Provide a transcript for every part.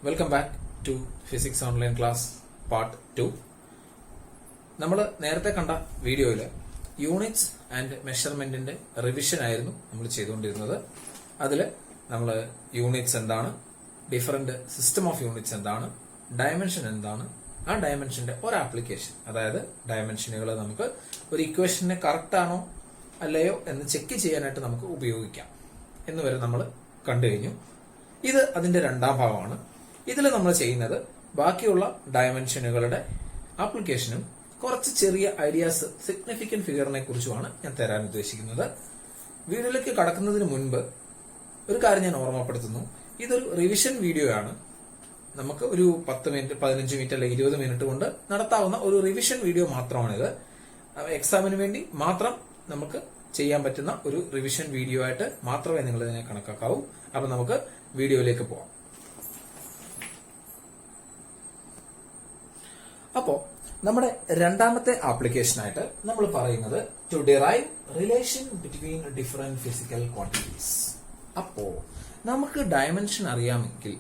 Welcome back to physics online class part 2. നമ്മൾ നേരത്തെ കണ്ട വീഡിയോയിൽ യൂണിറ്റ്സ് ആൻഡ് മെഷർമെന്റിന്റെ റിവിഷൻ ആയിരുന്നു നമ്മൾ ചെയ്തുകൊണ്ടിരുന്നത്. അതിൽ നമ്മൾ യൂണിറ്റ്സ് എന്താണ്, ഡിഫറെന്റ് സിസ്റ്റം ഓഫ് യൂണിറ്റ്സ് എന്താണ്, ഡയമെൻഷൻ എന്താണ്, ആ ഡയമെൻഷന്റെ ഒരു ആപ്ലിക്കേഷൻ, അതായത് ഡയമെൻഷനുകൾ നമുക്ക് ഒരു ഇക്വേഷനെ കറക്റ്റ് ആണോ അല്ലയോ എന്ന് ചെക്ക് ചെയ്യാനായിട്ട് നമുക്ക് ഉപയോഗിക്കാം എന്ന് വരെ നമ്മൾ കണ്ടു കഴിഞ്ഞു. ഇത് അതിന്റെ രണ്ടാം ഭാഗമാണ്. ഇതിൽ നമ്മൾ ചെയ്യുന്നത് ബാക്കിയുള്ള ഡയമെൻഷനുകളുടെ ആപ്ലിക്കേഷനും കുറച്ച് ചെറിയ ഐഡിയാസ്, സിഗ്നിഫിക്കന്റ് ഫിഗറിനെ കുറിച്ചുമാണ് ഞാൻ തരാൻ ഉദ്ദേശിക്കുന്നത്. വീഡിയോയിലേക്ക് കടക്കുന്നതിന് മുൻപ് ഒരു കാര്യം ഞാൻ ഓർമ്മപ്പെടുത്തുന്നു. ഇതൊരു റിവിഷൻ വീഡിയോ ആണ്. നമുക്ക് ഒരു 10 മിനിറ്റ്, 15 മിനിറ്റ് അല്ലെങ്കിൽ 20 മിനിറ്റ് കൊണ്ട് നടത്താവുന്ന ഒരു റിവിഷൻ വീഡിയോ മാത്രമാണിത്. എക്സാമിന് വേണ്ടി മാത്രം നമുക്ക് ചെയ്യാൻ പറ്റുന്ന ഒരു റിവിഷൻ വീഡിയോ ആയിട്ട് മാത്രമേ നിങ്ങൾ ഇതിനെ കണക്കാക്കാവൂ. അപ്പൊ നമുക്ക് വീഡിയോയിലേക്ക് പോവാം. അപ്പോ നമ്മുടെ രണ്ടാമത്തെ ആപ്ലിക്കേഷനായിട്ട് നമ്മൾ പറയുന്നത് to derive relation between different physical quantities. അപ്പോ നമുക്ക് ഡയമെൻഷൻ അറിയാമെങ്കിൽ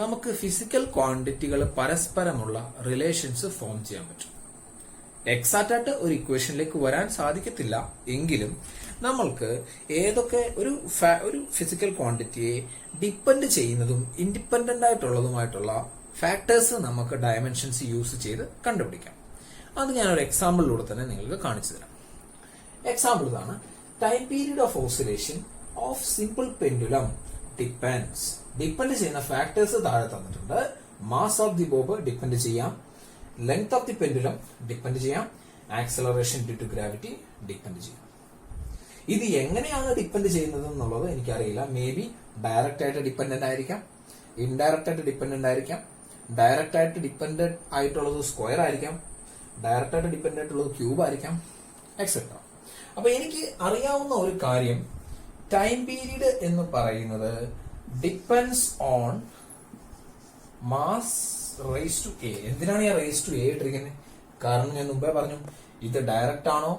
നമുക്ക് ഫിസിക്കൽ ക്വാണ്ടിറ്റികൾ പരസ്പരമുള്ള റിലേഷൻസ് ഫോം ചെയ്യാൻ പറ്റും. എക്സാക്റ്റ് ആയിട്ട് ഒരു ഇക്വേഷനിലേക്ക് വരാൻ സാധിക്കത്തില്ല എങ്കിലും നമ്മൾക്ക് ഏതൊക്കെ ഒരു ഫിസിക്കൽ ക്വാണ്ടിറ്റിയെ ഡിപ്പെൻഡ് ചെയ്യുന്നതും ഇൻഡിപെൻഡന്റ് ആയിട്ടുള്ളതുമായിട്ടുള്ള ഫാക്ടേഴ്സ് നമുക്ക് ഡയമെൻഷൻസ് യൂസ് ചെയ്ത് കണ്ടുപിടിക്കാം. അത് ഞാനൊരു എക്സാമ്പിളിലൂടെ തന്നെ നിങ്ങൾക്ക് കാണിച്ചു തരാം. എക്സാമ്പിൾ ഇതാണ്. Time period of oscillation of simple pendulum depend ചെയ്യുന്ന ഫാക്ടേഴ്സ് താഴെ തന്നിട്ടുണ്ട്. Mass of the bob depend ചെയ്യാം, length of the pendulum depend ചെയ്യാം, acceleration due to gravity depend ചെയ്യാം. ഇത് എങ്ങനെയാണ് ഡിപ്പെൻഡ് ചെയ്യുന്നത് എന്നുള്ളത് എനിക്കറിയില്ല. മേ ബി ഡയറക്റ്റ് ആയിട്ട് ഡിപ്പെൻഡന്റ് ആയിരിക്കാം, ഇൻഡയറക്റ്റ് ആയിട്ട് ഡിപ്പെൻഡന്റ് ആയിരിക്കാം. ഡയറക്റ്റ് ആയിട്ട് ഡിപ്പെൻഡന്റ് ആയിട്ടുള്ളത് സ്ക്വയർ ആയിരിക്കാം, ഡയറക്റ്റ് ആയിട്ട് ഡിപ്പെൻഡന്റ് ആയിട്ടുള്ളത് ക്യൂബ് ആയിരിക്കാം, എക്സെട്ര. അപ്പൊ എനിക്ക് അറിയാവുന്ന ഒരു കാര്യം, ടൈം പീരീഡ് എന്ന് പറയുന്നത് depends on mass raise to a. എന്തിനാണ് ഈ റേസ് ടു എ ഇട്ടിരിക്കുന്നത്? കാരണം ഞാൻ മുമ്പേ പറഞ്ഞു, ഇത് ഡയറക്റ്റ് ആണോ,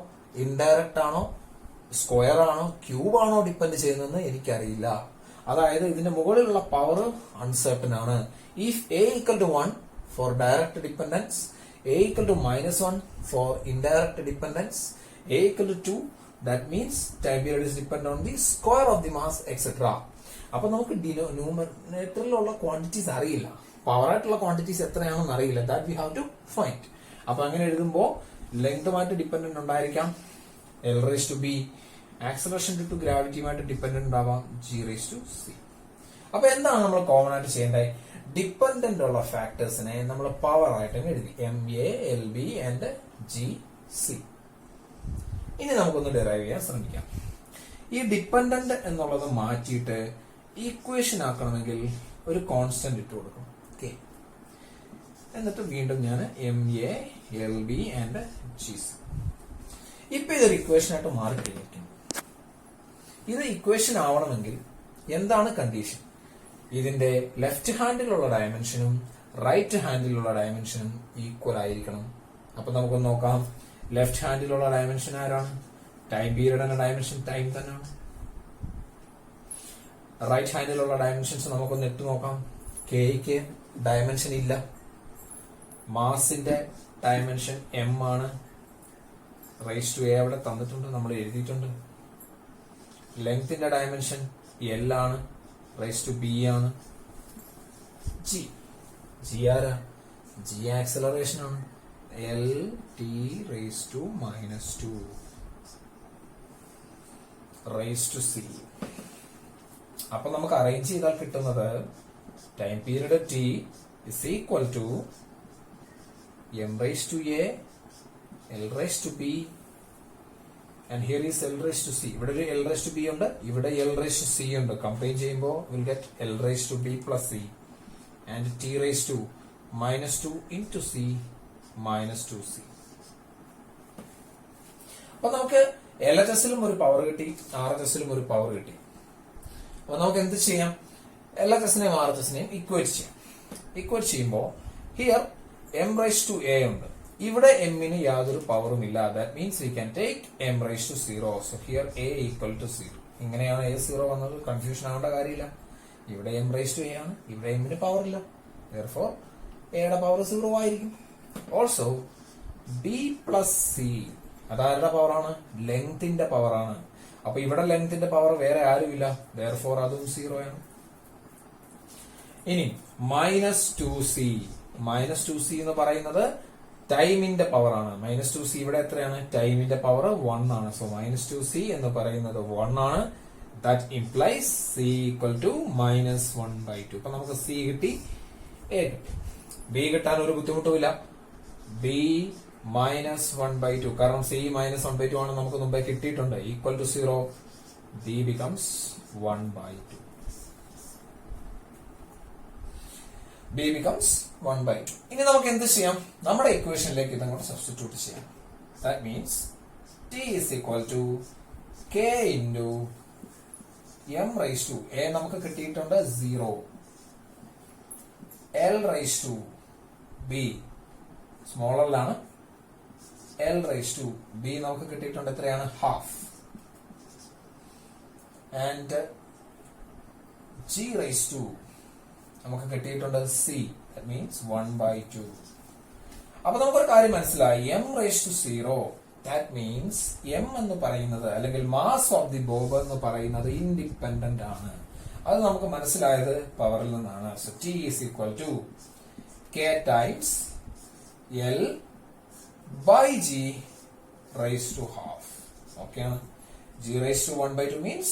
ഇൻഡയറക്റ്റ് ആണോ, സ്ക്വയർ ആണോ, ക്യൂബ് ആണോ ഡിപ്പെൻഡ് ചെയ്യുന്നതെന്ന് എനിക്കറിയില്ല. അതായത് ഇതിന്റെ മുകളിലുള്ള പവർ അൺസർട്ടൻ ആണ്. If a equal to 1 for direct dependence, a equal to -1 for indirect dependence, a equal to 2, that means time period is depend on the square of the mass etcetera. അപ്പൊ നമുക്ക് ന്യൂമറേറ്ററിലുള്ള quantities അറിയില്ല, power ആയിട്ടുള്ള quantities എത്രയാണെന്ന് അറിയില്ല. That we have to find. അപ്പൊ അങ്ങനെ എഴുതുമ്പോൾ ലെങ്തുമായിട്ട് ഡിപ്പെൻഡന്റ് ഉണ്ടായിരിക്കാം, L raise to b. Acceleration due to ഗ്രാവിറ്റിയുമായിട്ട് ഡിപ്പെൻഡന്റ് ഉണ്ടാവാം, ജി റേസ് ടു സി. അപ്പൊ എന്താണ് നമ്മൾ കോമൺ ആയിട്ട് ചെയ്യേണ്ടത്? ഡിപ്പെൻഡന്റ് ഉള്ള ഫാക്ടേഴ്സിനെ നമ്മൾ പവർ ആയിട്ട് എഴുതി, M A, L B and G C. ഇനി നമുക്കൊന്ന് ഡിറൈവ് ചെയ്യാൻ ശ്രമിക്കാം. ഈ ഡിപ്പെൻഡന്റ് എന്നുള്ളത് മാറ്റിയിട്ട് ഈക്വേഷൻ ആക്കണമെങ്കിൽ ഒരു കോൺസ്റ്റന്റ് ഇട്ട് കൊടുക്കണം. ഓക്കെ, എന്നിട്ട് വീണ്ടും ഞാൻ M A, L B and G C. ഇപ്പൊ ഇതൊരു ഇക്വേഷൻ ആയിട്ട് മാറിക്കഴിഞ്ഞിരിക്കുന്നു. ഇത് ഇക്വേഷൻ ആവണമെങ്കിൽ എന്താണ് കണ്ടീഷൻ? ഇതിന്റെ ലെഫ്റ്റ് ഹാൻഡിലുള്ള ഡയമെൻഷനും റൈറ്റ് ഹാൻഡിലുള്ള ഡയമെൻഷനും ഈക്വൽ ആയിരിക്കണം. അപ്പൊ നമുക്കൊന്ന് നോക്കാം. ലെഫ്റ്റ് ഹാൻഡിലുള്ള ഡയമെൻഷൻ ആരാണ്? ടൈം പീരീഡ് എന്ന ഡയമെൻഷൻ ടൈം തന്നെയാണ്. റൈറ്റ് ഹാൻഡിലുള്ള ഡയമെൻഷൻസ് നമുക്കൊന്ന് ഇട്ട് നോക്കാം. കെയ്ക്ക് ഡയമെൻഷൻ ഇല്ല, മാസിന്റെ ഡയമെൻഷൻ എം ആണ്, റൈസ് ടു എ അവിടെ തന്നിട്ടുണ്ട്, നമ്മൾ എഴുതിയിട്ടുണ്ട്. ലെങ്ത്തിന്റെ ഡയമെൻഷൻ എൽ ആണ്, റൈസ് ടു ബി ആണ്. ജി ആരാ? ജി ആക്സലറേഷൻ ആണ്, l t raise to -2 raise to c. അപ്പൊ നമുക്ക് അറേഞ്ച് ചെയ്താൽ കിട്ടുന്നത് time period t is equal to m raise to a, l raise to b, and here is L raised to C. ഇവിടെ ഒരു L raised to B ഉണ്ട്, ഇവിടെ L raised to C ഉണ്ട്. Combine ചെയ്യുമ്പോൾ we'll get L raised to B plus C and T raised to -2 into C -2C. അപ്പൊ നമുക്ക് LHS-ലും ഒരു power കിട്ടി, RHS-ലും ഒരു പവർ കിട്ടി. അപ്പൊ നമുക്ക് എന്ത് ചെയ്യാം? LHS-നെയും RHS-നെയും ഇക്വേറ്റ് ചെയ്യാം. ഇക്വേറ്റ് ചെയ്യുമ്പോൾ here M raised to A ഉണ്ട്, ഇവിടെ എമ്മിന് യാതൊരു പവറും ഇല്ല. That means we can take m raise to 0. So here a equal to 0. ഇങ്ങനെയാണ് എ 0 വന്നത്. കൺഫ്യൂഷൻ ആവേണ്ട കാര്യമില്ല. ഇവിടെ എം റൈസ് ടു എ ആണ്, ഇവിടെ എമ്മിന് പവർ ഇല്ല. therefore എയുടെ പവർ 0 ആയിരിക്കും. ഓൾസോ ബി പ്ലസ് സി അതാരുടെ പവറാണ്? ലെങ്ത്തിന്റെ പവറാണ്. അപ്പൊ ഇവിടെ ലെങ്ത്തിന്റെ പവർ വേറെ ആരുമില്ല, therefore അതും 0 ആണ്. ഇനി -2c എന്ന് പറയുന്നത് ടൈമിന്റെ പവർ ആണ്. -2c ഇവിടെ എത്രയാണ്? ടൈമിന്റെ പവർ 1 ആണ്. സോ -2c എന്ന് പറയുന്നത് 1 ആണ്. That implies c equal to -1/2. അപ്പൊ നമുക്ക് c കിട്ടി, a കിട്ടി. b കിട്ടാൻ ഒരു ബുദ്ധിമുട്ടുമില്ല. b -1/2 കാരണം c -1/2 ആണ് നമുക്ക് മുമ്പേ കിട്ടിയിട്ടുണ്ട്. Equal to 0, b becomes 1/2. b becomes 1/2. ഇനി നമുക്ക് എന്ത് ചെയ്യാം? നമ്മുടെ ഇക്വേഷനിലേക്ക് ഇതങ്ങോട്ട് സബ്സ്റ്റിറ്റ്യൂട്ട് ചെയ്യാം. That means t is equal to k into m raised to a നമുക്ക് കിട്ടിയിട്ടുണ്ട് 0, l raised to b സ്മോളറിലാണ്, l raised to b നമുക്ക് കിട്ടിയിട്ടുണ്ട് എത്രയാണ്? Half, and g raised to നമുക്ക് കിട്ടിയിട്ടുണ്ട് c, that means 1/2. അപ്പൊ നമുക്കൊരു കാര്യം മനസ്സിലായി, m raised to 0, that means m എന്ന് പറയുന്നത് അല്ലെങ്കിൽ മാസ് ഓഫ് ദി ബോബ് എന്ന് പറയുന്നത് ഇൻഡിപെൻഡന്റ് ആണ്. അത് നമുക്ക് മനസ്സിലായത് പവറിൽ നിന്നാണ്. So t is equal to k times l by g raised to half. Okay, g raised to 1/2 means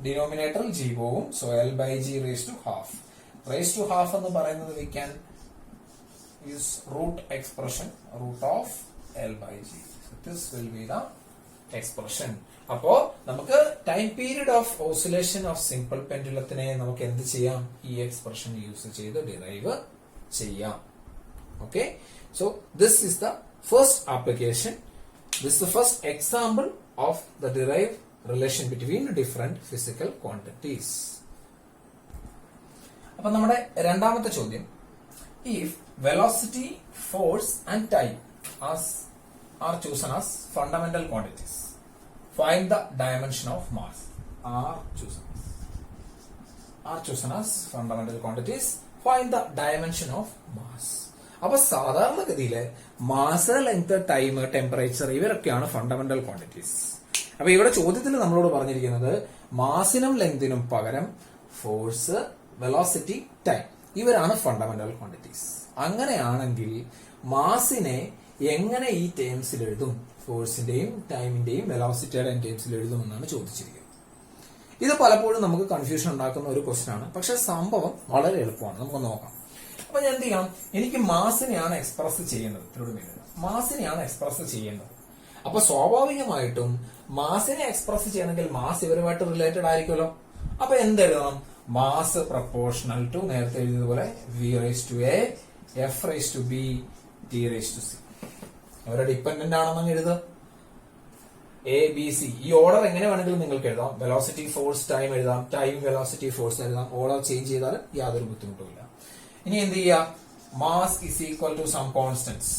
denominator g പോകും. So l by g raised to half. Raised to half എന്ന് പറയുന്നത് we can use root expression, root of l by g. So this will be the expression. അപ്പോ നമുക്ക് time period of oscillation of simple പെൻഡുലത്തിനെ നമുക്ക് എന്ത് ചെയ്യാം? ഈ expression use ചെയ്ത് ഡിറൈവ് ചെയ്യാം. Okay, so this is the first application. This is the first example of the derive relation between different physical quantities. അപ്പൊ നമ്മുടെ രണ്ടാമത്തെ ചോദ്യം, if velocity, force and time are chosen as fundamental quantities, find the dimension of mass. Are chosen as fundamental quantities, find the dimension of mass. അപ്പൊ സാധാരണഗതിയില് mass, length, time, temperature ഇവരൊക്കെയാണ് fundamental quantities. അപ്പൊ ഇവിടെ ചോദ്യത്തിൽ നമ്മളോട് പറഞ്ഞിരിക്കുന്നത് മാസിനും ലെങ്തിനും പകരം force, velocity, time ഇവരാണ് fundamental quantities. അങ്ങനെയാണെങ്കിൽ മാസിനെ എങ്ങനെ ഈ ടേംസിൽ എഴുതും? ഫോഴ്സിന്റെയും ടൈമിന്റെയും വെലോസിറ്റിയുടെയും ടേംസിൽ എഴുതുമെന്നാണ് ചോദിച്ചിരിക്കുന്നത്. ഇത് പലപ്പോഴും നമുക്ക് കൺഫ്യൂഷൻ ഉണ്ടാക്കുന്ന ഒരു ക്വസ്റ്റ്യൻ ആണ്. പക്ഷെ സംഭവം വളരെ എളുപ്പമാണ്. നമുക്ക് നോക്കാം. അപ്പൊ ഞാൻ എന്ത് ചെയ്യണം? എനിക്ക് മാസിനെയാണ് എക്സ്പ്രസ് ചെയ്യേണ്ടത്. മാസിനെയാണ് എക്സ്പ്രസ് ചെയ്യേണ്ടത്. അപ്പൊ സ്വാഭാവികമായിട്ടും മാസിനെ എക്സ്പ്രസ് ചെയ്യണമെങ്കിൽ മാസ് ഇവരുമായിട്ട് റിലേറ്റഡ് ആയിരിക്കുമല്ലോ. അപ്പൊ എന്തെഴുതണം? മാസ് പ്രപ്പോർഷണൽ ടു നേരത്തെ എഴുതിയതുപോലെ v raised to a, f raised to b, t raised to c. അവരെ ഡിപ്പെൻഡന്റ് ആണെന്ന് എഴുതുക. എ, ബി, സി ഈ ഓർഡർ എങ്ങനെ വേണമെങ്കിലും നിങ്ങൾക്ക് എഴുതാം. വെലോസിറ്റി, ഫോഴ്സ്, ടൈം എഴുതാം. ടൈം, വെലോസിറ്റി, ഫോഴ്സ് എഴുതാം. ഓർഡർ ചേഞ്ച് ചെയ്താൽ യാതൊരു ബുദ്ധിമുട്ടുമില്ല. ഇനി എന്ത് ചെയ്യുക? Mass is equal to some constants,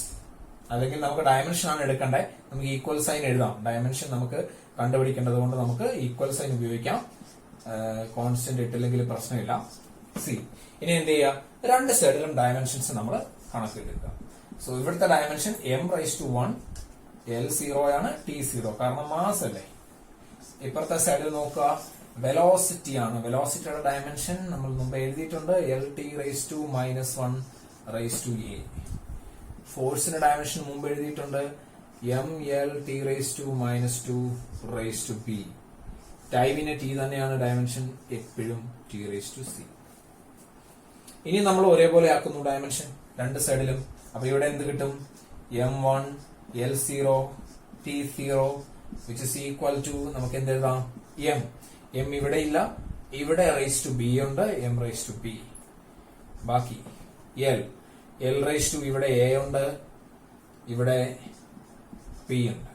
അല്ലെങ്കിൽ നമുക്ക് ഡയമെൻഷൻ ആണ് എടുക്കേണ്ടത്. നമുക്ക് ഈക്വൽ സൈൻ എഴുതാം. ഡയമെൻഷൻ നമുക്ക് കണ്ടുപിടിക്കേണ്ടത് കൊണ്ട് നമുക്ക് ഈക്വൽ സൈൻ ഉപയോഗിക്കാം. കോൺസ്റ്റന്റ് ഇട്ടില്ലെങ്കിൽ പ്രശ്നമില്ല. സി ഇനി എന്ത് ചെയ്യുക? രണ്ട് സൈഡിലും ഡയമെൻഷൻസ് നമ്മൾ കണക്കിലെടുക്കുക. സോ ഇവിടുത്തെ dimension m raised to 1, l 0 ആണ്, t 0 കാരണം മാസ് അല്ലേ. ഇപ്പുറത്തെ സൈഡിൽ നോക്കുക, വെലോസിറ്റി ആണ്. വെലോസിറ്റിയുടെ ഡയമെൻഷൻ നമ്മൾ മുമ്പ് എഴുതിയിട്ടുണ്ട്, lt raised to -1 raised to a. ഫോഴ്സിന്റെ ഡയമെൻഷൻ മുമ്പ് എഴുതിയിട്ടുണ്ട്, mlt raised to -2 raised to b. ടൈമിന് t തന്നെയാണ് ഡയമെൻഷൻ, എപ്പോഴും t raised to c. ഇനി നമ്മൾ ഒരേപോലെ ആക്കുന്നു ഡയമെൻഷൻ രണ്ട് സൈഡിലും. അപ്പൊ ഇവിടെ എന്ത് കിട്ടും? m1 l0 t0 which is equal to നമുക്ക് എന്ത് എഴുതാം? m ഇവിടെ ഇല്ല, ഇവിടെ raised to b ഉണ്ട്, m raised to b. ബാക്കി l raised to ഇവിടെ a ഉണ്ട്, ഇവിടെ p ഉണ്ട്.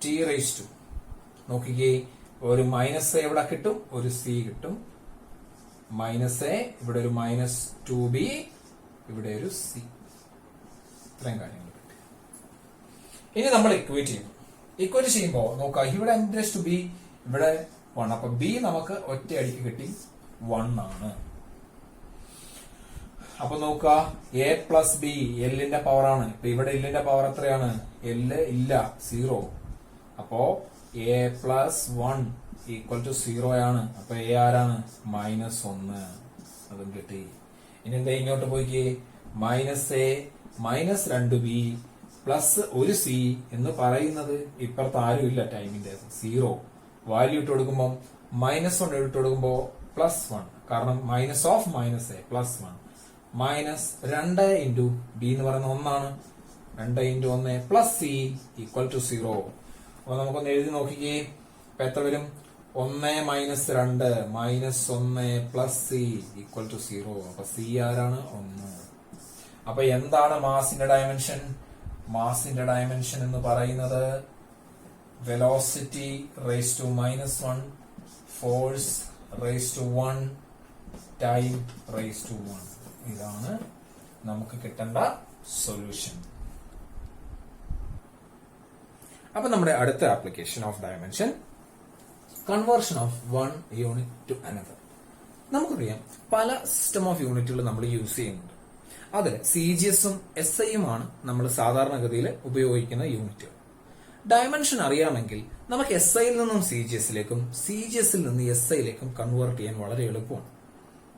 t raised to നോക്കിക്കേ, ഒരു മൈനസ് എ ഇവിടെ കിട്ടും, ഒരു സി കിട്ടും. മൈനസ് എ, ഇവിടെ ഒരു -2b, ഇവിടെ ഒരു സി. ഇത്രയും കാര്യങ്ങൾ കിട്ടി. ഇനി നമ്മൾ ഇക്വേറ്റ് ചെയ്യും. ഇക്വേറ്റ് ചെയ്യുമ്പോൾ നോക്കാം, ഇവിടെ m raised to b, ഇവിടെ 1. അപ്പൊ b നമുക്ക് ഒറ്റയടിക്ക് കിട്ടി 1 ആണ്. അപ്പൊ നോക്കുക, എ പ്ലസ് ബി എല്ലിന്റെ പവർ ആണ്. ഇപ്പൊ ഇവിടെ എല്ലിന്റെ പവർ എത്രയാണ്? എല്ല് ഇല്ല, 0. അപ്പോ എ പ്ലസ് 1 ഈക്വൽ ടു 0 ആണ്. അപ്പൊ എ ആരാണ്? -1. അതും കിട്ടി. ഇനി എന്താ ഇങ്ങോട്ട് പോയിക്കേ, -a -2b പ്ലസ് 1c എന്ന് പറയുന്നത് ഇപ്പുറത്ത് ആരും ഇല്ല, ടൈമിന്റെ 0. വാല്യൂ ഇട്ട് കൊടുക്കുമ്പോ -1 ഇട്ട് കൊടുക്കുമ്പോ +1, കാരണം -a +1 -2 ഇൻറ്റു ബി എന്ന് പറയുന്നത് 1 ആണ്. 2 into 1 plus c equal to 0. അപ്പൊ നമുക്കൊന്ന് എഴുതി നോക്കിക്കേ. അപ്പൊ എത്ര വരും? 1 -2 -1 പ്ലസ് സി ഈക്വൽ ടു 0. അപ്പൊ സി ആരാണ്? 1. അപ്പൊ എന്താണ് മാസിന്റെ ഡയമെൻഷൻ? മാസിന്റെ ഡയമെൻഷൻ എന്ന് പറയുന്നത് velocity raise to -1, force raise to 1, time raise to 1. ഇതാണ് നമുക്ക് കിട്ടേണ്ട സൊല്യൂഷൻ. അപ്പൊ നമ്മുടെ അടുത്ത application of dimension, conversion of one unit to another. നമുക്കറിയാം പല സിസ്റ്റം ഓഫ് യൂണിറ്റുകൾ നമ്മൾ യൂസ് ചെയ്യുന്നുണ്ട്. അതിൽ CGS-ഉം SI-യുമാണ് നമ്മൾ സാധാരണഗതിയിൽ ഉപയോഗിക്കുന്ന യൂണിറ്റുകൾ. ഡയമെൻഷൻ അറിയാമെങ്കിൽ നമുക്ക് SI-യിൽ നിന്നും CGS-ലേക്കും CGS-ൽ നിന്ന് SI-ലേക്കും കൺവേർട്ട് ചെയ്യാൻ വളരെ എളുപ്പമാണ്.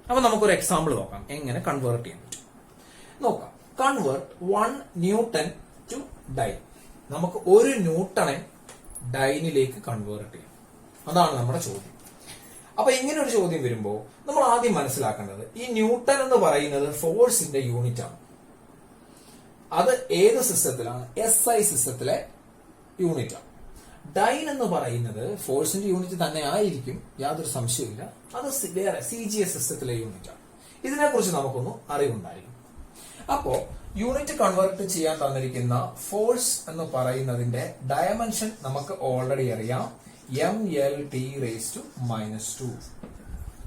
അപ്പൊ നമുക്കൊരു എക്സാമ്പിൾ നോക്കാം, എങ്ങനെ കൺവേർട്ട് ചെയ്യാൻ പറ്റും നോക്കാം. Convert 1 newton to dyne. നമുക്ക് 1 ന്യൂട്ടണെ ഡൈനിലേക്ക് കൺവേർട്ട് ചെയ്യാം. അതാണ് നമ്മുടെ ചോദ്യം. അപ്പൊ ഇങ്ങനെ ഒരു ചോദ്യം വരുമ്പോൾ നമ്മൾ ആദ്യം മനസ്സിലാക്കേണ്ടത്, ഈ ന്യൂട്ടൺ എന്ന് പറയുന്നത് ഫോഴ്സിന്റെ യൂണിറ്റ് ആണ്. അത് ഏത് സിസ്റ്റത്തിലാണ്? SI സിസ്റ്റത്തിലെ യൂണിറ്റ് ആണ്. ഡൈൻ എന്ന് പറയുന്നത് ഫോഴ്സിന്റെ യൂണിറ്റ് തന്നെ ആയിരിക്കും, യാതൊരു സംശയമില്ല. അത് വേറെ CGS സിസ്റ്റത്തിലെ യൂണിറ്റ് ആണ്. ഇതിനെക്കുറിച്ച് നമുക്കൊന്ന് അറിവുണ്ടായിരിക്കും. അപ്പോ യൂണിറ്റ് കൺവേർട്ട് ചെയ്യാൻ തന്നിരിക്കുന്ന ഫോഴ്സ് എന്ന് പറയുന്നതിന്റെ ഡയമെൻഷൻ നമുക്ക് ഓൾറെഡി അറിയാം, mLT⁻².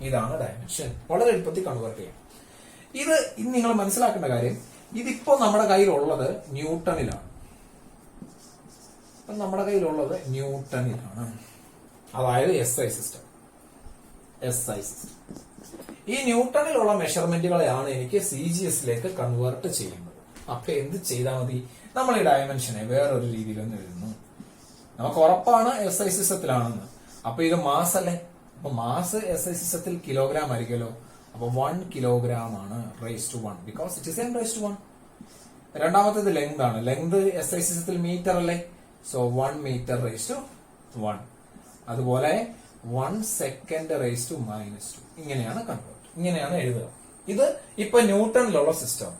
ഇതാണ് ഡയമെൻഷൻ. വളരെ എളുപ്പത്തിൽ കൺവേർട്ട് ചെയ്യാം. ഇത് നിങ്ങൾ മനസ്സിലാക്കേണ്ട കാര്യം, ഇതിപ്പോ നമ്മുടെ കയ്യിലുള്ളത് ന്യൂട്ടണിലാണ്. നമ്മുടെ കയ്യിലുള്ളത് ന്യൂട്ടണിലാണ്, അതായത് SI സിസ്റ്റം. ഈ ന്യൂട്ടണിലുള്ള മെഷർമെന്റുകളെയാണ് എനിക്ക് CGS-ലേക്ക് കൺവേർട്ട് ചെയ്യുന്നത്. അപ്പൊ എന്ത് ചെയ്താൽ മതി? നമ്മൾ ഈ ഡയമെൻഷനെ വേറൊരു രീതിയിലൊന്ന് എഴുതുന്നു. നമുക്ക് ഉറപ്പാണ് SI സിസ്റ്റത്തിലാണെന്ന്. അപ്പൊ ഇത് മാസ് അല്ലേ? അപ്പൊ മാസ് SI സിസ്റ്റത്തിൽ കിലോഗ്രാം ആയിരിക്കുമല്ലോ. അപ്പൊ 1 കിലോഗ്രാം ആണ് ⁻⁴ ബിക്കോസ് ഇറ്റ് ഇസ് m⁻⁴. രണ്ടാമത്തേത് ലെങ്ത് ആണ്. ലെങ്ത് SI സിസ്റ്റത്തിൽ മീറ്റർ അല്ലേ? So 1 m⁻⁴. അതുപോലെ 1 second ⁻². ഇങ്ങനെയാണ് കൺവേർട്ട്, ഇങ്ങനെയാണ് എഴുതുക. ഇത് ഇപ്പൊ ന്യൂട്ടണിലുള്ള സിസ്റ്റം.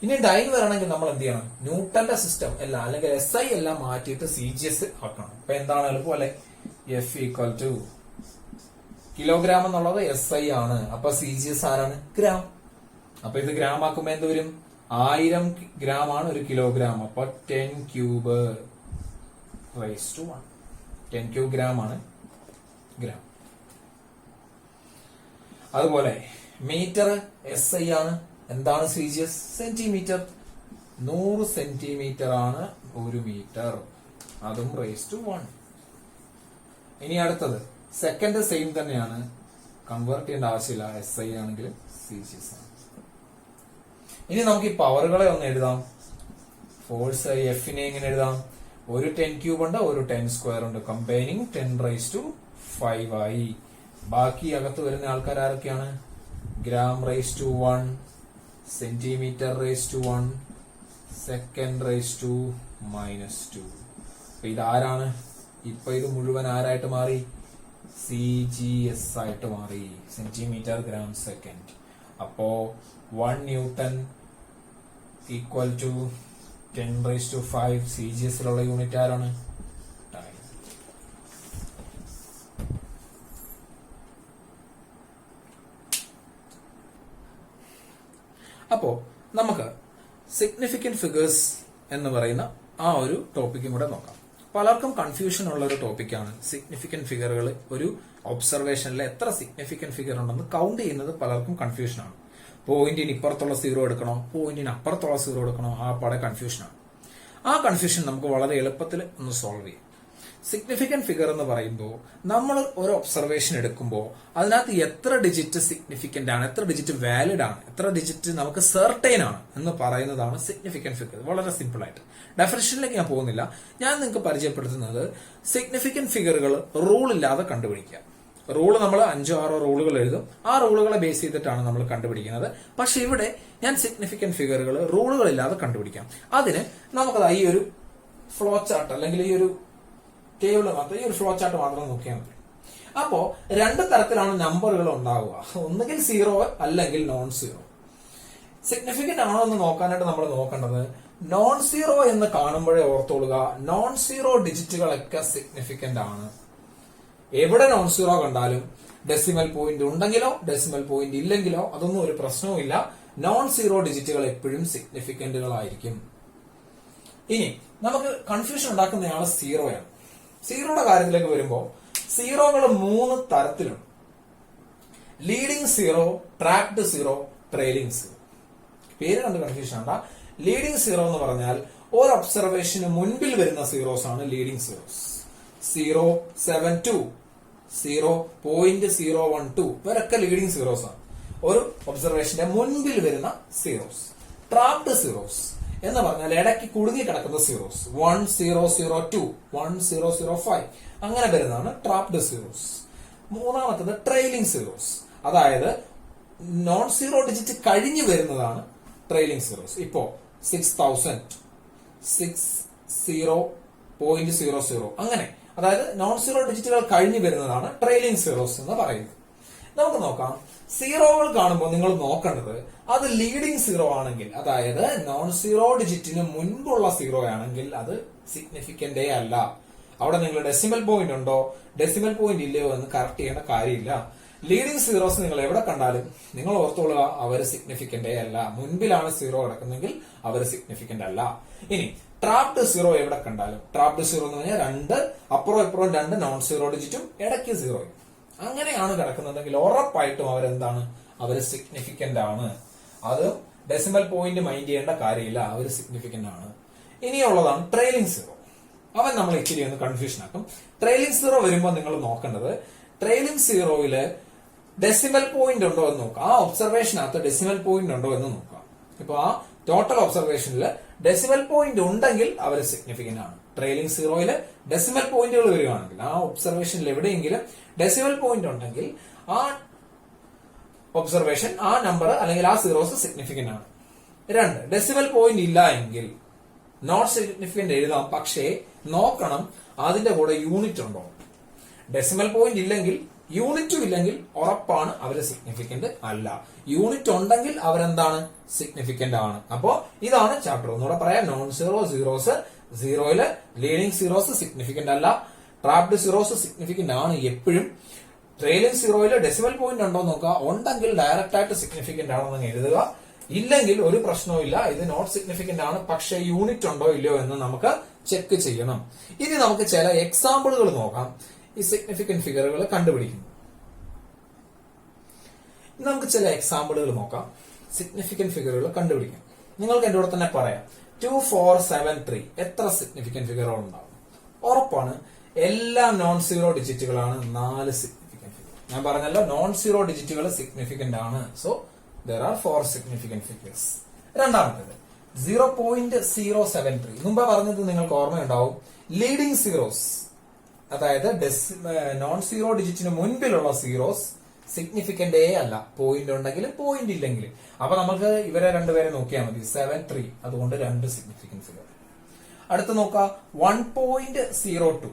ഇനി ഡൈൻ വരണമെങ്കിൽ നമ്മൾ എന്ത് ചെയ്യണം? ന്യൂട്ടന്റെ സിസ്റ്റം എല്ലാം അല്ലെങ്കിൽ SI എല്ലാം മാറ്റിയിട്ട് CGS ആക്കണം. അപ്പൊ എന്താണ് എളുപ്പം അല്ലെ? F = കിലോഗ്രാം എന്നുള്ളത് SI ആണ്. അപ്പൊ CGS ആരാണ്? ഗ്രാം. അപ്പൊ ഇത് ഗ്രാം ആക്കുമ്പോ എന്ത് വരും? 1000 ഗ്രാം ആണ് 1 കിലോഗ്രാം. അപ്പൊ 10³ ⁻⁴. 10³ ഗ്രാം ആണ് ഗ്രാം. അതുപോലെ മീറ്റർ SI ആണ്. എന്താണ് CGS? സെന്റിമീറ്റർ. 100 സെന്റിമീറ്റർ ആണ് 1 മീറ്റർ, അതും ⁻⁴. ഇനി അടുത്തത് സെക്കൻഡ് സെയിം തന്നെയാണ്, കൺവേർട്ട് ചെയ്യേണ്ട ആവശ്യമില്ല. SI ആണെങ്കിലും CGS ആണ്. ഇനി നമുക്ക് ഈ പവറുകളെ ഒന്ന് എഴുതാം. ഫോഴ്സ് F-നെ എങ്ങനെ എഴുതാം? ഒരു 10³ ഉണ്ട്, ഒരു 10² ഉണ്ട്. കമ്പൈനിങ് 10⁵ ആയി. ബാക്കി അകത്ത് വരുന്ന ആൾക്കാർ ആരൊക്കെയാണ്? ഗ്രാം⁻⁴, സെന്റിമീറ്റർ⁻⁴, സെക്കൻഡ്⁻⁻². അപ്പൊ ഇതാരാണ്? ഇപ്പൊ ഇത് മുഴുവൻ ആരായിട്ട് മാറി? CGS ആയിട്ട് മാറി. Centimetre gram second. അപ്പോ 1 ന്യൂട്ടൺ ഈക്വൽ ടു 10⁵. CGS-ലുള്ള യൂണിറ്റ് ആരാണ്? ടൈം. അപ്പോ നമുക്ക് സിഗ്നിഫിക്കന്റ് ഫിഗേഴ്സ് എന്ന് പറയുന്ന ആ ഒരു ടോപ്പിക്കും കൂടെ നോക്കാം. പലർക്കും കൺഫ്യൂഷൻ ഉള്ള ഒരു ടോപ്പിക്കാണ് സിഗ്നിഫിക്കന്റ് ഫിഗറുകൾ. ഒരു ഒബ്സർവേഷനിൽ എത്ര സിഗ്നിഫിക്കന്റ് ഫിഗർ ഉണ്ടെന്ന് കൗണ്ട് ചെയ്യുന്നത് പലർക്കും കൺഫ്യൂഷനാണ്. പോയിന്റിന് ഇപ്പുറത്തുള്ള 0 എടുക്കണോ, പോയിന്റിന് അപ്പുറത്തുള്ള 0 എടുക്കണോ, ആ പാടെ കൺഫ്യൂഷനാണ്. ആ കൺഫ്യൂഷൻ നമുക്ക് വളരെ എളുപ്പത്തിൽ ഒന്ന് സോൾവ് ചെയ്യാം. സിഗ്നിഫിക്കന്റ് ഫിഗർ എന്ന് പറയുമ്പോൾ നമ്മൾ ഒരു ഒബ്സർവേഷൻ എടുക്കുമ്പോൾ അതിനകത്ത് എത്ര ഡിജിറ്റ് സിഗ്നിഫിക്കന്റ് ആണ്, എത്ര ഡിജിറ്റ് വാലിഡ് ആണ്, എത്ര ഡിജിറ്റ് നമുക്ക് സെർട്ടൈൻ ആണ് എന്ന് പറയുന്നതാണ് സിഗ്നിഫിക്കന്റ് ഫിഗർ. വളരെ സിമ്പിൾ ആയിട്ട് ഡെഫിനിഷനിലേക്ക് ഞാൻ പോകുന്നില്ല. ഞാൻ നിങ്ങൾക്ക് പരിചയപ്പെടുത്തുന്നത് സിഗ്നിഫിക്കന്റ് ഫിഗറുകൾ റൂൾ ഇല്ലാതെ കണ്ടുപിടിക്കുക. റൂള് നമ്മൾ 5-6 റൂളുകൾ എഴുതും. ആ റൂളുകളെ ബേസ് ചെയ്തിട്ടാണ് നമ്മൾ കണ്ടുപിടിക്കുന്നത്. പക്ഷെ ഇവിടെ ഞാൻ സിഗ്നിഫിക്കന്റ് ഫിഗറുകൾ റൂളുകളില്ലാതെ കണ്ടുപിടിക്കാം. അതിന് നമുക്കത് ഈ ഒരു ഫ്ലോ ചാർട്ട് അല്ലെങ്കിൽ ഈ ഒരു ടേബിൾ മാത്രം, ഈ ഒരു ഫ്ലോ ചാർട്ട് മാത്രം നോക്കിയാൽ മതി. അപ്പോ 2 തരത്തിലാണ് നമ്പറുകൾ ഉണ്ടാവുക. ഒന്നുകിൽ 0 അല്ലെങ്കിൽ നോൺ സീറോ. സിഗ്നിഫിക്കന്റ് ആണോ എന്ന് നോക്കാനായിട്ട് നമ്മൾ നോക്കേണ്ടത് നോൺ സീറോ എന്ന് കാണുമ്പോഴേ ഓർത്തോളുക, നോൺ സീറോ ഡിജിറ്റുകളൊക്കെ സിഗ്നിഫിക്കന്റ് ആണ്. എവിടെ നോൺ സീറോ കണ്ടാലും ഡെസിമൽ പോയിന്റ് ഉണ്ടെങ്കിലോ ഡെസിമൽ പോയിന്റ് ഇല്ലെങ്കിലോ അതൊന്നും ഒരു പ്രശ്നവുമില്ല. നോൺ സീറോ ഡിജിറ്റുകൾ എപ്പോഴും സിഗ്നിഫിക്കന്റുകളായിരിക്കും. ഇനി നമുക്ക് കൺഫ്യൂഷൻ ഉണ്ടാക്കുന്നയാള് സീറോയാണ്. സീറോയുടെ കാര്യത്തിലേക്ക് വരുമ്പോൾ സീറോകൾ 3 തരത്തിലുണ്ട്. Leading zero, tracked zero, trailing zero. പേര് കണ്ട് കൺഫ്യൂഷൻ ഉണ്ടാ. ലീഡിംഗ് സീറോ എന്ന് പറഞ്ഞാൽ ഒരു ഒബ്സർവേഷന് മുൻപിൽ വരുന്ന സീറോസ് ആണ് ലീഡിംഗ് സീറോസ്. 0.72, 0.012 ഇവരൊക്കെ ലീഡിംഗ് സീറോസ് ആണ്, ഒരു ഒബ്സർവേഷന്റെ മുൻപിൽ വരുന്ന സീറോസ്. ട്രാപ്ഡ് സീറോസ് എന്ന് പറഞ്ഞാൽ ഇടയ്ക്ക് കുടുങ്ങി കിടക്കുന്ന സീറോസ്. 1002, 1005 അങ്ങനെ വരുന്നതാണ് ട്രാപ്ഡ് സീറോസ്. മൂന്നാമത്തത് ട്രെയിലിംഗ് സീറോസ്, അതായത് നോൺ സീറോ ഡിജിറ്റ് കഴിഞ്ഞു വരുന്നതാണ് ട്രെയിലിംഗ് സീറോസ്. ഇപ്പോ 6000, 60.00 അങ്ങനെ, അതായത് നോൺ സീറോ ഡിജിറ്റുകൾ കഴിഞ്ഞു വരുന്നതാണ് ട്രെയിലിംഗ് സീറോസ് എന്ന് പറയുന്നത്. നമുക്ക് നോക്കാം. സീറോകൾ കാണുമ്പോൾ നിങ്ങൾ നോക്കേണ്ടത് അത് ലീഡിംഗ് സീറോ ആണെങ്കിൽ, അതായത് നോൺ സീറോ ഡിജിറ്റിന് മുൻപുള്ള സീറോ ആണെങ്കിൽ അത് സിഗ്നിഫിക്കന്റേ അല്ല. അവിടെ നിങ്ങൾ ഡെസിമൽ പോയിന്റ് ഉണ്ടോ ഡെസിമൽ പോയിന്റ് ഇല്ലയോ എന്ന് കറക്റ്റ് ചെയ്യേണ്ട കാര്യമില്ല. ലീഡിംഗ് സീറോസ് നിങ്ങൾ എവിടെ കണ്ടാലും നിങ്ങൾ ഓർത്തോളുക, അവർ സിഗ്നിഫിക്കന്റേ അല്ല. മുൻപിലാണ് സീറോ കിടക്കുന്നെങ്കിൽ അവർ സിഗ്നിഫിക്കന്റ് അല്ല. ഇനി ട്രാപ്ഡ് സീറോ എവിടെ കണ്ടാലും, ട്രാപ്ഡ് സീറോ എന്ന് പറഞ്ഞാൽ 2 അപ്പുറം ഇപ്പുറം 2 നോൺ സീറോ ഡിജിറ്റും ഇടയ്ക്ക് സീറോയും അങ്ങനെയാണ് കിടക്കുന്നുണ്ടെങ്കിൽ ഉറപ്പായിട്ടും അവരെന്താണ്, അവര് സിഗ്നിഫിക്കന്റ് ആണ്. അത് ഡെസിമൽ പോയിന്റ് മൈൻഡ് ചെയ്യേണ്ട കാര്യമില്ല, അവര് സിഗ്നിഫിക്കന്റ് ആണ്. ഇനിയുള്ളതാണ് ട്രെയിലിംഗ് സീറോ. അവൻ നമ്മൾ ഇച്ചിരി ഒന്ന് കൺഫ്യൂഷൻ ആക്കും. ട്രെയിലിംഗ് സീറോ വരുമ്പോൾ നിങ്ങൾ നോക്കേണ്ടത് ട്രെയിലിംഗ് സീറോയില് ഡെസിമൽ പോയിന്റ് ഉണ്ടോ എന്ന് നോക്കാം. ആ ഒബ്സർവേഷനകത്ത് ഡെസിമൽ പോയിന്റ് ഉണ്ടോ എന്ന് നോക്കാം. ഇപ്പൊ ആ ടോട്ടൽ ഒബ്സർവേഷനിൽ ഡെസിമൽ പോയിന്റ് ഉണ്ടെങ്കിൽ അവർ സിഗ്നിഫിക്കന്റ് ആണ്. ട്രെയിലിംഗ് സീറോയില് ഡെസിമൽ പോയിന്റുകൾ വരികയാണെങ്കിൽ, ആ ഒബ്സർവേഷനിൽ എവിടെയെങ്കിലും ഡെസിമൽ പോയിന്റ് ഉണ്ടെങ്കിൽ ആ ഒബ്സർവേഷൻ, ആ നമ്പർ അല്ലെങ്കിൽ ആ സീറോസ് സിഗ്നിഫിക്കന്റ് ആണ്. 2 ഡെസിമൽ പോയിന്റ് ഇല്ല എങ്കിൽ നോട്ട് സിഗ്നിഫിക്കന്റ് എഴുതാം, പക്ഷേ നോക്കണം അതിന്റെ കൂടെ യൂണിറ്റ് ഉണ്ടോ. ഡെസിമൽ പോയിന്റ് ഇല്ലെങ്കിൽ, യൂണിറ്റും ഇല്ലെങ്കിൽ ഉറപ്പാണ് അവര് സിഗ്നിഫിക്കന്റ് അല്ല. യൂണിറ്റ് ഉണ്ടെങ്കിൽ അവരെന്താണ്, സിഗ്നിഫിക്കന്റ് ആണ്. അപ്പോ ഇതാണ് ചാപ്റ്റർ. ഒന്നുകൂടെ പറയാം. നോൺ സീറോ സീറോസ്, സീറോയില് ലീഡിംഗ് സീറോസ് സിഗ്നിഫിക്കന്റ് അല്ല. ട്രാപ്ഡ് സീറോസ് സിഗ്നിഫിക്കന്റ് ആണ് എപ്പോഴും. ട്രെയിലിംഗ് സീറോയില് ഡെസിമൽ പോയിന്റ് ഉണ്ടോ നോക്കുക. ഉണ്ടെങ്കിൽ ഡയറക്റ്റ് ആയിട്ട് സിഗ്നിഫിക്കന്റ് ആണെന്ന് എഴുതുക. ഇല്ലെങ്കിൽ ഒരു പ്രശ്നവും ഇല്ല, ഇത് നോട്ട് സിഗ്നിഫിക്കന്റ് ആണ്, പക്ഷേ യൂണിറ്റ് ഉണ്ടോ ഇല്ലയോ എന്ന് നമുക്ക് ചെക്ക് ചെയ്യണം. ഇനി നമുക്ക് ചില എക്സാമ്പിളുകൾ നോക്കാം ഈ സിഗ്നിഫിക്കന്റ് ഫിഗറുകൾ കണ്ടുപിടിക്കുന്നു. നമുക്ക് ചില എക്സാമ്പിളുകൾ നോക്കാം സിഗ്നിഫിക്കന്റ് ഫിഗറുകൾ കണ്ടുപിടിക്കാം. നിങ്ങൾക്ക് എന്റെ കൂടെ തന്നെ പറയാം 2473 എത്ര സിഗ്നിഫിക്കന്റ് ഫിഗറുകൾ ഉണ്ടാവും. ഉറപ്പാണ് എല്ലാ നോൺ സീറോ ഡിജിറ്റുകളാണ് 4 സിഗ്നിഫിക്കന്റ് ഫിഗർ. ഞാൻ പറഞ്ഞല്ലോ നോൺ സീറോ ഡിജിറ്റുകൾ സിഗ്നിഫിക്കന്റ് ആണ്. So there are 4 significant figures. രണ്ടാമത്തേത് 0.073. മുമ്പ് പറഞ്ഞത് നിങ്ങൾക്ക് ഓർമ്മയുണ്ടാവും. ലീഡിംഗ് സീറോസ്, അതായത് നോൺ സീറോ ഡിജിറ്റിന് മുൻപിലുള്ള സീറോസ് സിഗ്നിഫിക്കന്റേ അല്ല. പോയിന്റ് ഉണ്ടെങ്കിലും പോയിന്റ് ഇല്ലെങ്കിലും. അപ്പൊ നമുക്ക് ഇവരെ രണ്ടുപേരെ നോക്കിയാൽ മതി. 73, അതുകൊണ്ട് 2 സിഗ്നിഫിക്കന്റ് ഫിഗർ. അടുത്ത് നോക്കാം 1.02.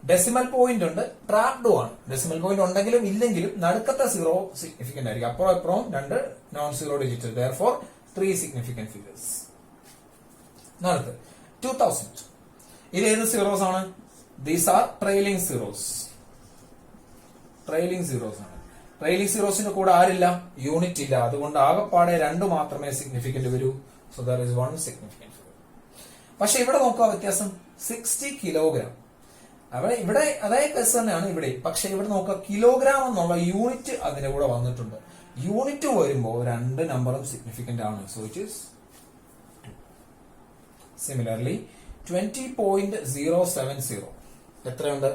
ഡെസിമൽ പോയിന്റ് ഉണ്ട്, ട്രാപ്ഡും ആണ്. ഡെസിമൽ പോയിന്റ് ഉണ്ടെങ്കിലും ഇല്ലെങ്കിലും നടുക്കത്തെ സീറോ സിഗ്നിഫിക്കന്റ് ആയിരിക്കും. അപ്പുറം ഇപ്പുറം 2 non zero digit, therefore 3 significant figures. അടുത്ത് 2000. ഇത് ഏത് സീറോസ് ആണ്? These are trailing zeros. Trailing zeros ആണ്. ട്രെയിലിംഗ് സീറോസിന് കൂടെ ആരില്ല, യൂണിറ്റ് ഇല്ല. അതുകൊണ്ട് ആകെപ്പാടെ 2 മാത്രമേ സിഗ്നിഫിക്കന്റ് വരൂ. So there is 1 significant figure. പക്ഷെ ഇവിടെ നോക്കുക വ്യത്യാസം. 60 കിലോഗ്രാം. ഇവിടെ അതേ കേസ് തന്നെയാണ് ഇവിടെ. പക്ഷെ ഇവിടെ നോക്കുക, കിലോഗ്രാം എന്നുള്ള യൂണിറ്റ് അതിന്റെ കൂടെ വന്നിട്ടുണ്ട്. യൂണിറ്റ് വരുമ്പോൾ 2 നമ്പറും സിഗ്നിഫിക്കന്റ് ആണ്. So it is 2. സിമിലർലി 20.070. എത്രയുണ്ട്?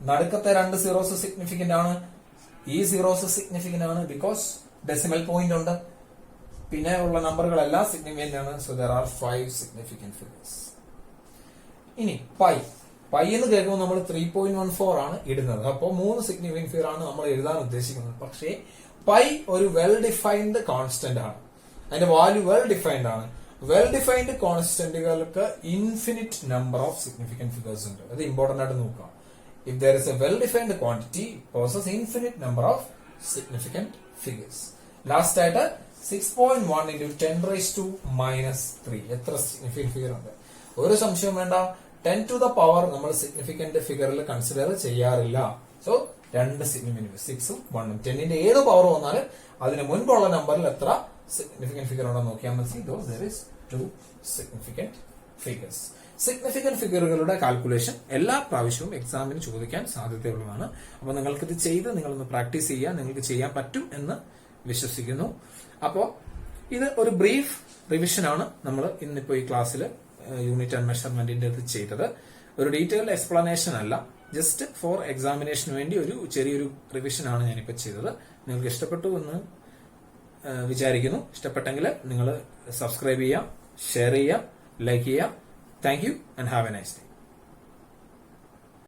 നടുക്കത്തെ 2 സീറോസ് സിഗ്നിഫിക്കന്റ് ആണ്. ഈ സീറോസ് സിഗ്നിഫിക്കന്റ് ആണ് ബിക്കോസ് ഡെസിമൽ പോയിന്റ് ഉണ്ട്. പിന്നെ ഉള്ള നമ്പറുകളെല്ലാം സിഗ്നിഫിക്കന്റ് ആണ്. So there are 5 significant figures. ഇനി പൈ എന്ന് കേൾക്കുമ്പോൾ നമ്മൾ 3.14 ആണ് ഇടുന്നത്. അപ്പോൾ 3 സിഗ്നിഫിക്കന്റ് ഫിഗർ ആണ് നമ്മൾ എഴുതാൻ ഉദ്ദേശിക്കുന്നത്. പക്ഷേ പൈ ഒരു വെൽ ഡിഫൈൻഡ് കോൺസ്റ്റന്റ് ആണ്. അതിന്റെ വാല്യൂ വെൽ ഡിഫൈൻഡ് ആണ്. വെൽ ഡിഫൈൻഡ് കോൺസ്റ്റന്റുകൾക്ക് infinite number of significant figures ഉണ്ട്. അത് ഇമ്പോർട്ടന്റ് ആയിട്ട് നോക്കാം. If there is a well-defined quantity, it possesses infinite number of significant figures. Last ആയിട്ട് 6.1 into 10 raised to minus 3. എത്ര സിഗ്നിഫിക്കന്റ് ഫിഗർ ഉണ്ട്? ഒരു സംശയം വേണ്ട. 10 to the power നമ്മൾ സിഗ്നിഫിക്കന്റ് ഫിഗറിൽ കൺസിഡർ ചെയ്യാറില്ല. സോ 2 സിഗ്നിഫിക്കന്റ് 6ഉം 1ഉം 10ന്റെ ഏത് പവർ വന്നാലും അതിന് മുൻപുള്ള നമ്പറിൽ എത്ര സിഗ്നിഫിക്കന്റ് ഫിഗർ ഉണ്ടെന്ന് നോക്കിയാൽ മതി. There is 2 significant figures. Significant ഫിഗറുകളുടെ കാൽക്കുലേഷൻ എല്ലാ പ്രാവശ്യവും എക്സാമിന് ചോദിക്കാൻ സാധ്യതയുള്ളതാണ്. അപ്പൊ നിങ്ങൾക്ക് ഇത് ചെയ്ത് നിങ്ങളൊന്ന് പ്രാക്ടീസ് ചെയ്യുക. നിങ്ങൾക്ക് ചെയ്യാൻ പറ്റും എന്ന് വിശ്വസിക്കുന്നു. അപ്പോ ഇത് ഒരു ബ്രീഫ് റിവിഷൻ ആണ് നമ്മൾ ഇന്നിപ്പോ ഈ ക്ലാസ്സിൽ യൂണിറ്റ് ആൻഡ് മെഷർമെന്റിന്റെ ഇത് ചെയ്തത്. ഒരു ഡീറ്റെയിൽഡ് എക്സ്പ്ലനേഷൻ അല്ല, ജസ്റ്റ് ഫോർ എക്സാമിനേഷന് വേണ്ടി ഒരു ചെറിയൊരു റിവിഷൻ ആണ് ഞാനിപ്പോ ചെയ്തത്. നിങ്ങൾക്ക് ഇഷ്ടപ്പെട്ടു എന്ന് വിചാരിക്കുന്നു. ഇഷ്ടപ്പെട്ടെങ്കിൽ നിങ്ങൾ സബ്സ്ക്രൈബ് ചെയ്യുക, ഷെയർ ചെയ്യുക, ലൈക്ക് ചെയ്യുക. Thank you and have a nice day.